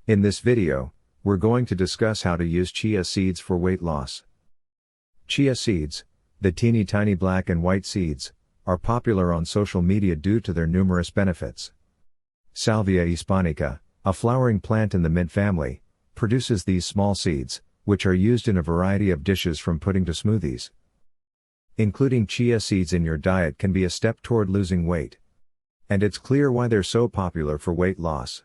In this video, we're going to discuss how to use chia seeds for weight loss. Chia seeds, the teeny tiny black and white seeds, are popular on social media due to their numerous benefits. Salvia hispanica, a flowering plant in the mint family, produces these small seeds, which are used in a variety of dishes from pudding to smoothies. Including chia seeds in your diet can be a step toward losing weight. And it's clear why they're so popular for weight loss.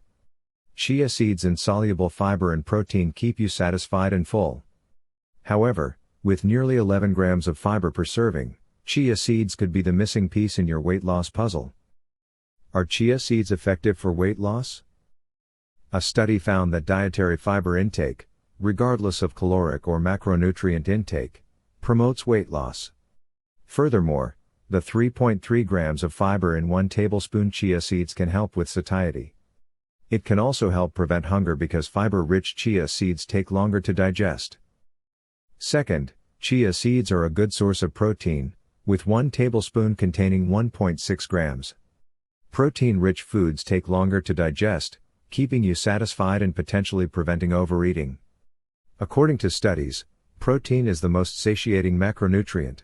Chia seeds and soluble fiber and protein keep you satisfied and full. However, with nearly 11 grams of fiber per serving, chia seeds could be the missing piece in your weight loss puzzle. Are chia seeds effective for weight loss? A study found that dietary fiber intake, regardless of caloric or macronutrient intake, promotes weight loss. Furthermore, the 3.3 grams of fiber in 1 tablespoon chia seeds can help with satiety. It can also help prevent hunger because fiber-rich chia seeds take longer to digest. Second, chia seeds are a good source of protein, with 1 tablespoon containing 1.6 grams. Protein-rich foods take longer to digest, keeping you satisfied and potentially preventing overeating. According to studies, protein is the most satiating macronutrient.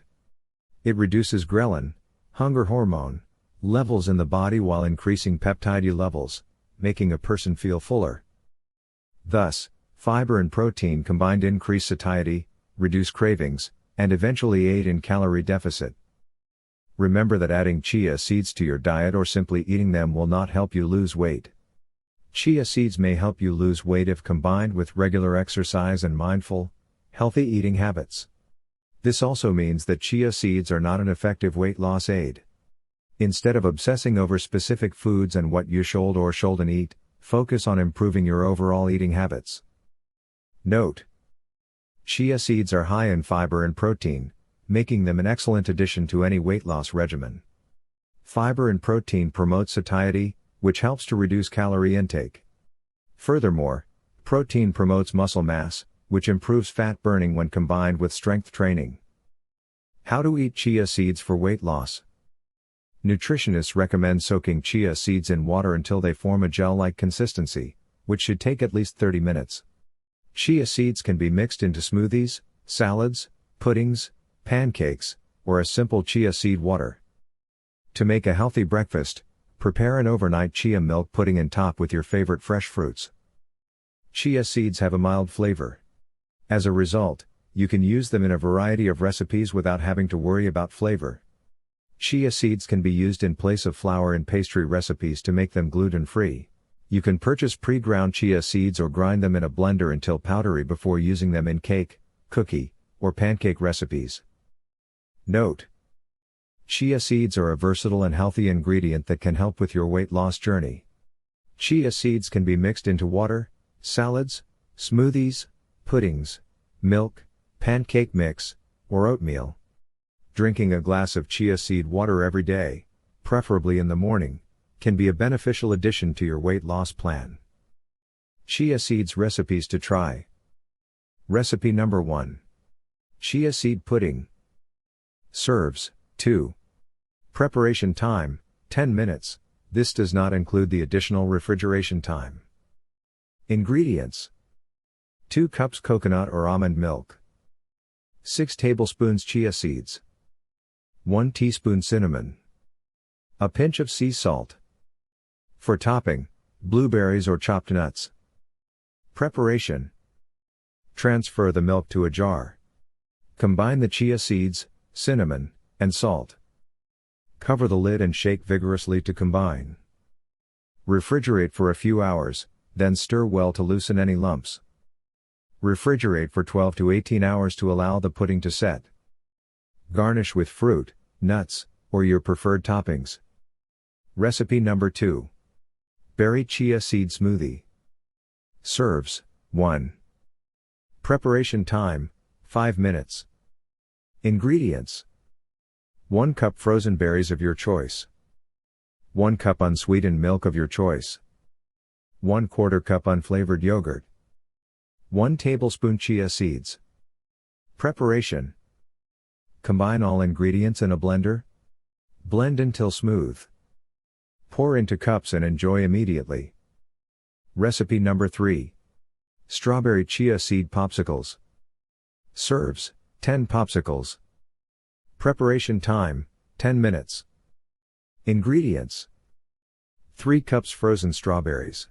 It reduces ghrelin, hunger hormone, levels in the body while increasing peptide U levels, making a person feel fuller. Thus, fiber and protein combined increase satiety, reduce cravings, and eventually aid in calorie deficit. Remember that adding chia seeds to your diet or simply eating them will not help you lose weight. Chia seeds may help you lose weight if combined with regular exercise and mindful, healthy eating habits. This also means that chia seeds are not an effective weight loss aid. Instead of obsessing over specific foods and what you should or shouldn't eat, focus on improving your overall eating habits. Note: chia seeds are high in fiber and protein, making them an excellent addition to any weight loss regimen. Fiber and protein promote satiety, which helps to reduce calorie intake. Furthermore, protein promotes muscle mass, which improves fat burning when combined with strength training. How to eat chia seeds for weight loss? Nutritionists recommend soaking chia seeds in water until they form a gel-like consistency, which should take at least 30 minutes. Chia seeds can be mixed into smoothies, salads, puddings, pancakes, or a simple chia seed water. To make a healthy breakfast, prepare an overnight chia milk pudding and top with your favorite fresh fruits. Chia seeds have a mild flavor. As a result, you can use them in a variety of recipes without having to worry about flavor. Chia seeds can be used in place of flour in pastry recipes to make them gluten-free. You can purchase pre-ground chia seeds or grind them in a blender until powdery before using them in cake, cookie, or pancake recipes. Note: chia seeds are a versatile and healthy ingredient that can help with your weight loss journey. Chia seeds can be mixed into water, salads, smoothies, puddings, milk, pancake mix, or oatmeal. Drinking a glass of chia seed water every day, preferably in the morning, can be a beneficial addition to your weight loss plan. Chia seeds recipes to try. Recipe number 1. Chia seed pudding. Serves, 2. Preparation time, 10 minutes, this does not include the additional refrigeration time. Ingredients: 2 cups coconut or almond milk, 6 tablespoons chia seeds, 1 teaspoon cinnamon, a pinch of sea salt. For topping, blueberries or chopped nuts. Preparation: transfer the milk to a jar. Combine the chia seeds, cinnamon, and salt. Cover the lid and shake vigorously to combine. Refrigerate for a few hours, then stir well to loosen any lumps. Refrigerate for 12 to 18 hours to allow the pudding to set. Garnish with fruit, nuts, or your preferred toppings. Recipe number 2. Berry chia seed smoothie. Serves, 1. Preparation time, 5 minutes. Ingredients: 1 cup frozen berries of your choice, 1 cup unsweetened milk of your choice, 1/4 cup unflavored yogurt, 1 tablespoon chia seeds. Preparation: combine all ingredients in a blender. Blend until smooth. Pour into cups and enjoy immediately. Recipe number 3. Strawberry chia seed popsicles. Serves, 10 popsicles. Preparation time, 10 minutes. Ingredients: 3 cups frozen strawberries,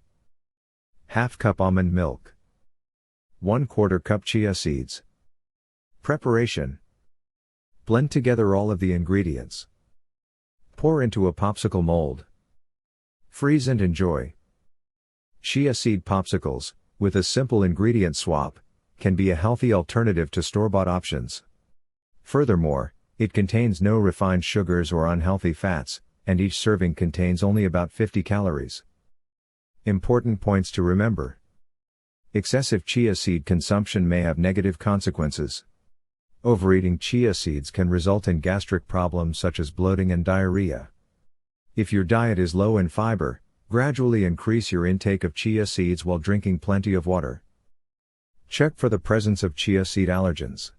½ cup almond milk, 1/4 cup chia seeds. Preparation: blend together all of the ingredients. Pour into a popsicle mold. Freeze and enjoy. Chia seed popsicles, with a simple ingredient swap, can be a healthy alternative to store-bought options. Furthermore, it contains no refined sugars or unhealthy fats, and each serving contains only about 50 calories. Important points to remember. Excessive chia seed consumption may have negative consequences. Overeating chia seeds can result in gastric problems such as bloating and diarrhea. If your diet is low in fiber, gradually increase your intake of chia seeds while drinking plenty of water. Check for the presence of chia seed allergens.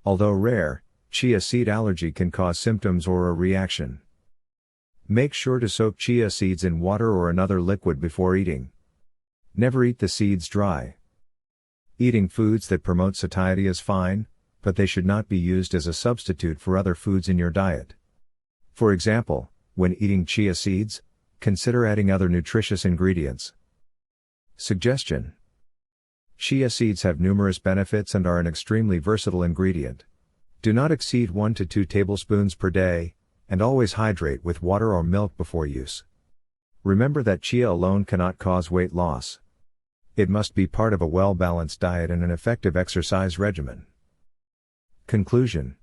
Although rare, chia seed allergy can cause symptoms or a reaction. Make sure to soak chia seeds in water or another liquid before eating. Never eat the seeds dry. Eating foods that promote satiety is fine, but they should not be used as a substitute for other foods in your diet. For example, when eating chia seeds, consider adding other nutritious ingredients. Suggestion: chia seeds have numerous benefits and are an extremely versatile ingredient. Do not exceed 1 to 2 tablespoons per day, and always hydrate with water or milk before use. Remember that chia alone cannot cause weight loss. It must be part of a well-balanced diet and an effective exercise regimen. Conclusion: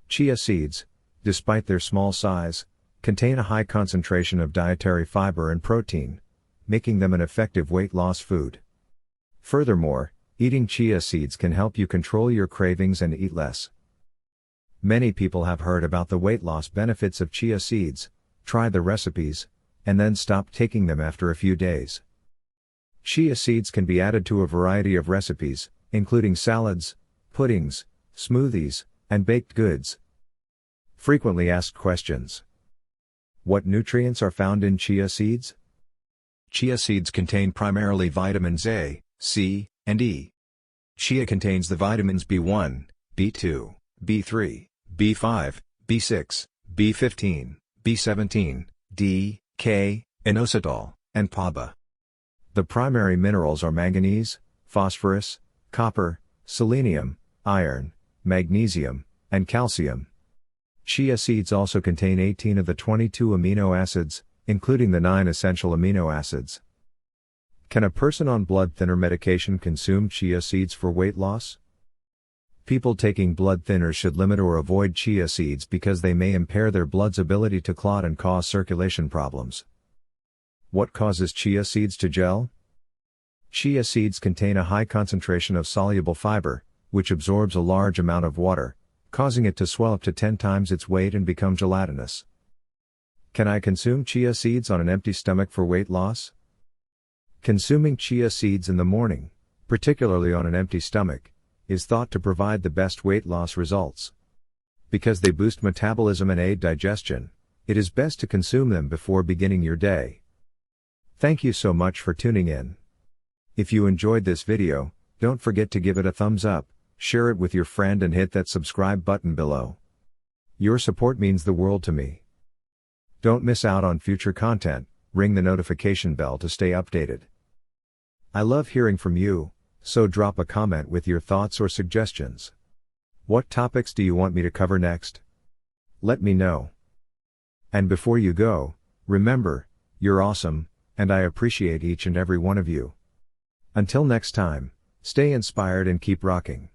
chia seeds, despite their small size, contain a high concentration of dietary fiber and protein, making them an effective weight loss food. Furthermore, eating chia seeds can help you control your cravings and eat less. Many people have heard about the weight loss benefits of chia seeds, tried the recipes, and then stopped taking them after a few days. Chia seeds can be added to a variety of recipes, including salads, puddings, smoothies, and baked goods. Frequently asked questions. What nutrients are found in chia seeds? Chia seeds contain primarily vitamins A, C, and E. Chia contains the vitamins B1, B2, B3, B5, B6, B15, B17, D, K, inositol, and PABA. The primary minerals are manganese, phosphorus, copper, selenium, iron, magnesium, and calcium. Chia seeds also contain 18 of the 22 amino acids, including the 9 essential amino acids. Can a person on blood thinner medication consume chia seeds for weight loss? People taking blood thinners should limit or avoid chia seeds because they may impair their blood's ability to clot and cause circulation problems. What causes chia seeds to gel? Chia seeds contain a high concentration of soluble fiber, which absorbs a large amount of water, causing it to swell up to 10 times its weight and become gelatinous. Can I consume chia seeds on an empty stomach for weight loss? Consuming chia seeds in the morning, particularly on an empty stomach, is thought to provide the best weight loss results. Because they boost metabolism and aid digestion, it is best to consume them before beginning your day. Thank you so much for tuning in. If you enjoyed this video, don't forget to give it a thumbs up, share it with your friend and hit that subscribe button below. Your support means the world to me. Don't miss out on future content, ring the notification bell to stay updated. I love hearing from you, so drop a comment with your thoughts or suggestions. What topics do you want me to cover next? Let me know. And before you go, remember, you're awesome, and I appreciate each and every one of you. Until next time, stay inspired and keep rocking.